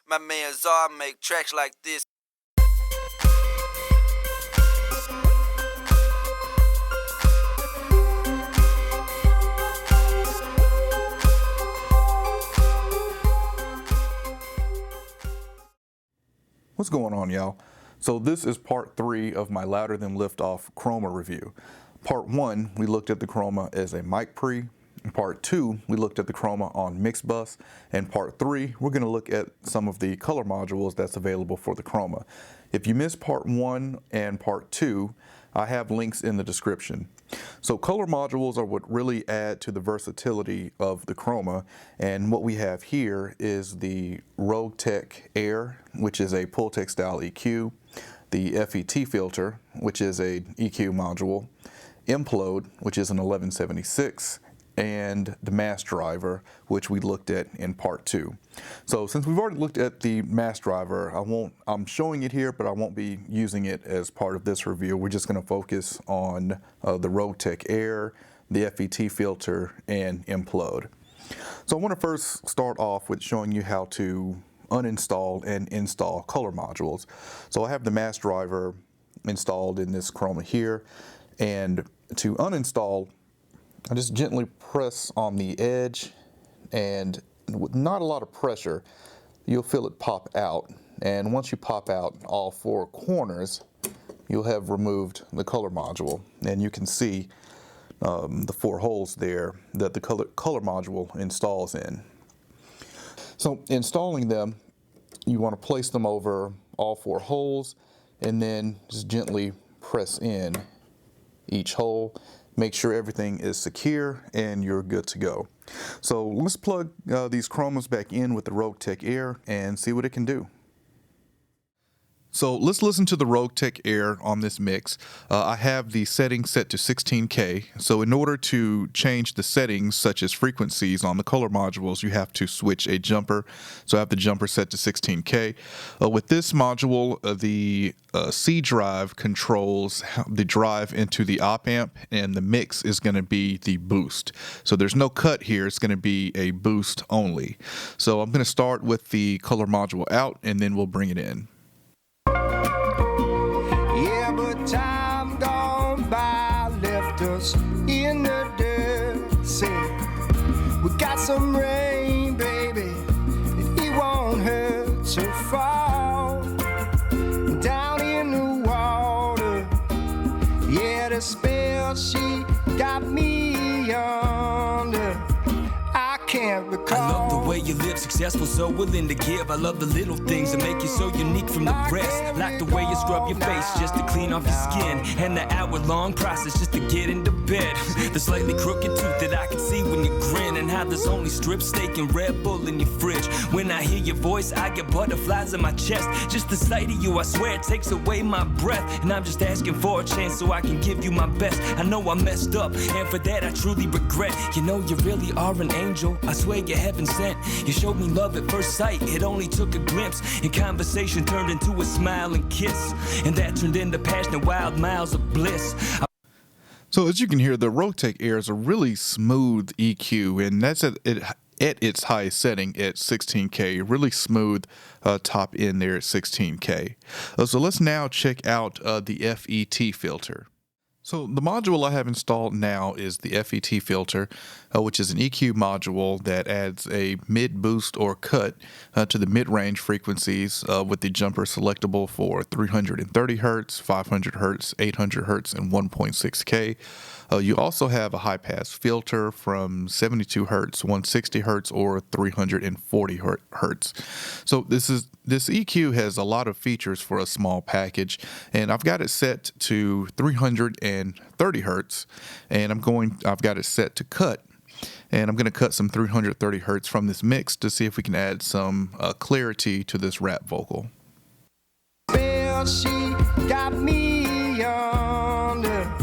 My man Czar make tracks like this. What's going on, y'all? So this is part 3 of my Louder Than Liftoff Chroma review. Part 1, we looked at the Chroma as a mic pre. In part 2, we looked at the Chroma on mix bus. And part 3, we're going to look at some of the color modules that's available for the Chroma. If you missed part 1 and part 2, I have links in the description. So color modules are what really add to the versatility of the Chroma, and what we have here is the Rotech Air, which is a Pultec style EQ, the FET Filter, which is a EQ module, Implosion, which is an 1176, and the mass driver, which we looked at in part 2. So since we've already looked at the mass driver, I'm showing it here, but I won't be using it as part of this review. We're just going to focus on the Rotech Air, the FET filter, and Implosion. So I want to first start off with showing you how to uninstall and install color modules. So I have the mass driver installed in this Chroma here, and to uninstall, I just gently press on the edge, and with not a lot of pressure, you'll feel it pop out. And once you pop out all 4 corners, you'll have removed the color module. And you can see the 4 holes there that the color module installs in. So installing them, you want to place them over all 4 holes and then just gently press in each hole. Make sure everything is secure and you're good to go. So let's plug these Chromas back in with the Rotech Air and see what it can do. So let's listen to the Rotech Air on this mix. I have the settings set to 16K. So in order to change the settings, such as frequencies on the color modules, you have to switch a jumper. So I have the jumper set to 16K. With this module, the C drive controls the drive into the op amp, and the mix is going to be the boost. So there's no cut here. It's going to be a boost only. So I'm going to start with the color module out, and then we'll bring it in. Yeah, but time gone by left us in the dirt. Say, we got some rain, baby, and it won't hurt to fall down in the water. Yeah, the spell she got me under, I can't recall. I love the way you live, successful, so willing to give. I love the little things that make you so unique from the rest. Like the way you scrub your face just to clean off your skin, and the hour-long process just to get into bed. The slightly crooked tooth that I can see when you grin, and how there's only strip steak and Red Bull in your fridge. When I hear your voice, I get butterflies in my chest. Just the sight of you, I swear it takes away my breath. And I'm just asking for a chance so I can give you my best. I know I messed up, and for that I truly regret. You know you really are an angel, I swear you're heaven sent. You showed me love at first sight, it only took a glimpse, and conversation turned into a smile and kiss, and that turned into passionate wild miles of bliss. So as you can hear, the Rotech Air is a really smooth EQ, and that's at its highest setting at 16K, really smooth top end there at 16K. So let's now check out the FET filter. So the module I have installed now is the FET filter, which is an EQ module that adds a mid boost or cut to the mid-range frequencies with the jumper selectable for 330 Hz, 500 Hz, 800 Hz, and 1.6K. You also have a high-pass filter from 72 Hz, 160 Hz, or 340 Hz. So this EQ has a lot of features for a small package, and I've got it set to 330 Hz, and I've got it set to cut. And I'm going to cut some 330 Hz from this mix to see if we can add some clarity to this rap vocal. Well, she got me under,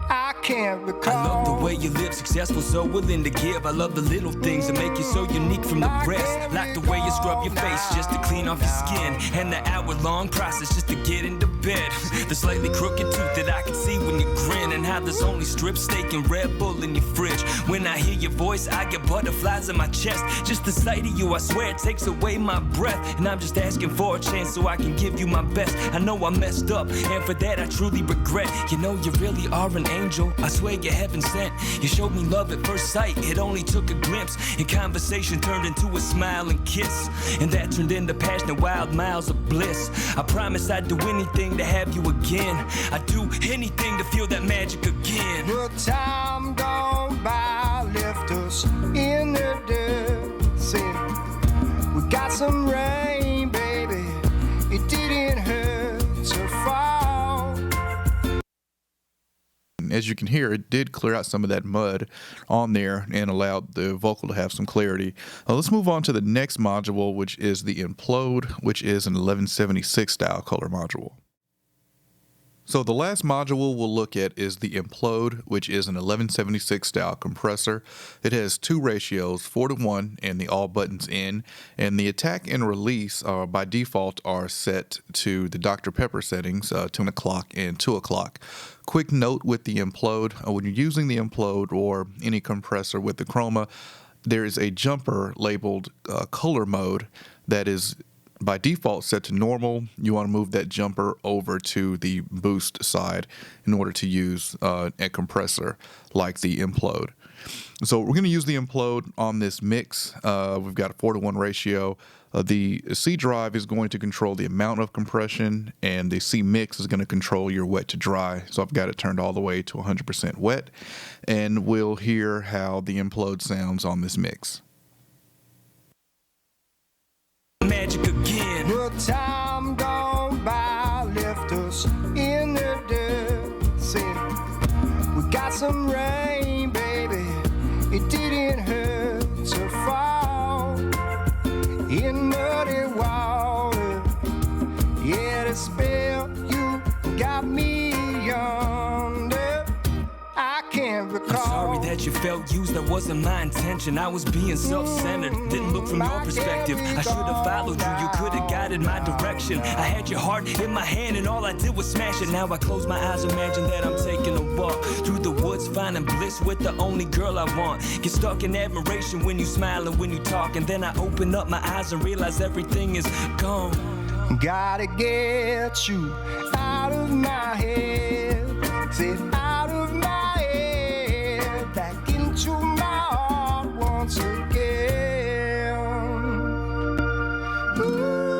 I can't recall. I love the way you live, successful, so willing to give. I love the little things that make you so unique from the rest. Like the way you scrub your face just to clean off your skin, and the hour-long process just to get into bed. The slightly crooked tooth that I can see when you grin, and how there's only strip steak and Red Bull in your fridge. When I hear your voice, I get butterflies in my chest. Just the sight of you, I swear it takes away my breath. And I'm just asking for a chance so I can give you my best. I know I messed up, and for that I truly regret. You know you really are an angel, I swear you're heaven sent. You showed me love at first sight, it only took a glimpse. And conversation turned into a smile and kiss, and that turned into passionate wild miles of bliss. I promise I'd do anything to have you again. I'd do anything to feel that magic again. The time gone by left us in the dirt. Said we got some rain, baby. It didn't hurt to fall. As you can hear, it did clear out some of that mud on there and allowed the vocal to have some clarity. Let's move on to the next module, which is the Implode, which is an 1176 style color module. So the last module we'll look at is the Implode, which is an 1176 style compressor. It has two ratios, 4:1 and the all buttons in, and the attack and release by default are set to the Dr. Pepper settings, 10 o'clock and 2 o'clock. Quick note with the Implode, when you're using the Implode or any compressor with the Chroma, there is a jumper labeled color mode that is by default set to normal. You want to move that jumper over to the boost side in order to use a compressor like the Implode. So we're going to use the Implode on this mix. We've got a 4:1 ratio. The C drive is going to control the amount of compression, and the C mix is going to control your wet to dry. So I've got it turned all the way to 100% wet, and we'll hear how the Implode sounds on this mix. Magic again. The time gone by left us in the dirt. Said we got some rain, baby. It didn't hurt to fall in muddy water. Yeah, the spell you got me under. I can't recall. I'm sorry that you felt used, that wasn't my intention. I was being self-centered, didn't look from your perspective. I should have followed you, you could have guided my direction. I had your heart in my hand and all I did was smash it. Now I close my eyes, imagine that I'm taking a walk through the woods, finding bliss with the only girl I want. Get stuck in admiration when you smile and when you talk, and then I open up my eyes and realize everything is gone. Gotta get you out of my head. Said out of my head, back into my heart once again. Ooh.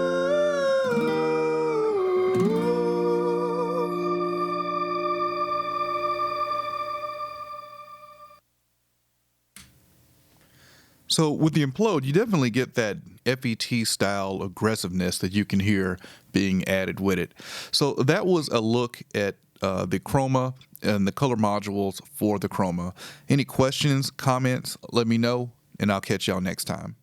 So with the Implode, you definitely get that FET style aggressiveness that you can hear being added with it. So that was a look at the Chroma and the color modules for the Chroma. Any questions, comments, let me know, and I'll catch y'all next time.